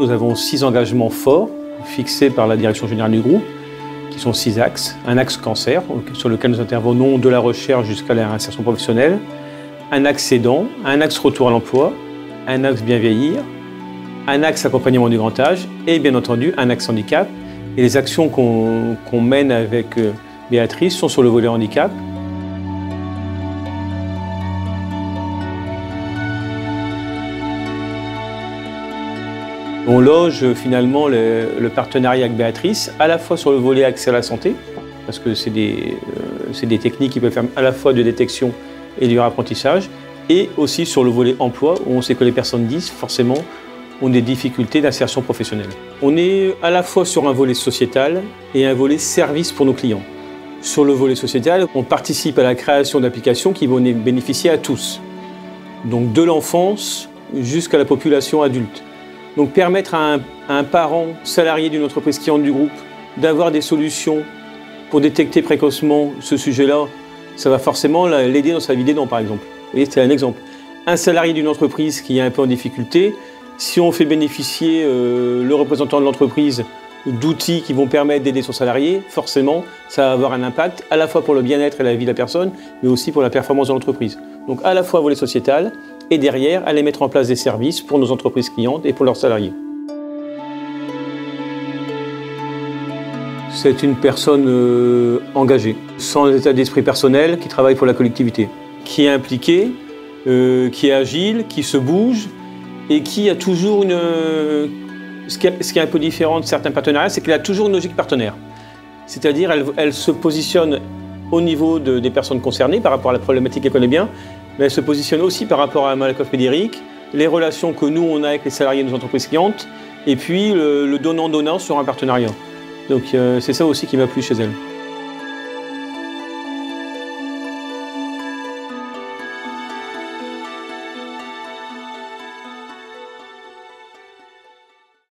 nous avons 6 engagements forts fixés par la direction générale du groupe, qui sont 6 axes. Un axe cancer, sur lequel nous intervenons de la recherche jusqu'à l'insertion professionnelle. Un axe aidant, un axe retour à l'emploi, un axe bien vieillir, un axe accompagnement du grand âge et bien entendu un axe handicap. Et les actions qu'on mène avec Béatrice sont sur le volet handicap. On loge finalement le partenariat avec Béatrice, à la fois sur le volet accès à la santé, parce que c'est des techniques qui peuvent faire à la fois de détection et du apprentissage, et aussi sur le volet emploi, où on sait que les personnes 10, forcément, ont des difficultés d'insertion professionnelle. On est à la fois sur un volet sociétal et un volet service pour nos clients. Sur le volet sociétal, on participe à la création d'applications qui vont bénéficier à tous, donc de l'enfance jusqu'à la population adulte. Donc permettre à un parent salarié d'une entreprise cliente du groupe d'avoir des solutions pour détecter précocement ce sujet-là, ça va forcément l'aider dans sa vie d'aidant, par exemple. Vous voyez, c'est un exemple. Un salarié d'une entreprise qui est un peu en difficulté, si on fait bénéficier le représentant de l'entreprise d'outils qui vont permettre d'aider son salarié, forcément, ça va avoir un impact à la fois pour le bien-être et la vie de la personne, mais aussi pour la performance de l'entreprise. Donc à la fois volet sociétal, et derrière, aller mettre en place des services pour nos entreprises clientes et pour leurs salariés. C'est une personne engagée, sans état d'esprit personnel, qui travaille pour la collectivité, qui est impliquée, qui est agile, qui se bouge et qui a toujours une... Ce qui est un peu différent de certains partenariats, c'est qu'elle a toujours une logique partenaire. C'est-à-dire elle se positionne au niveau des personnes concernées par rapport à la problématique qu'elle connaît bien, mais elle se positionne aussi par rapport à Malakoff Médéric, les relations que nous, on a avec les salariés de nos entreprises clientes, et puis le donnant-donnant sur un partenariat. Donc c'est ça aussi qui m'a plu chez elle.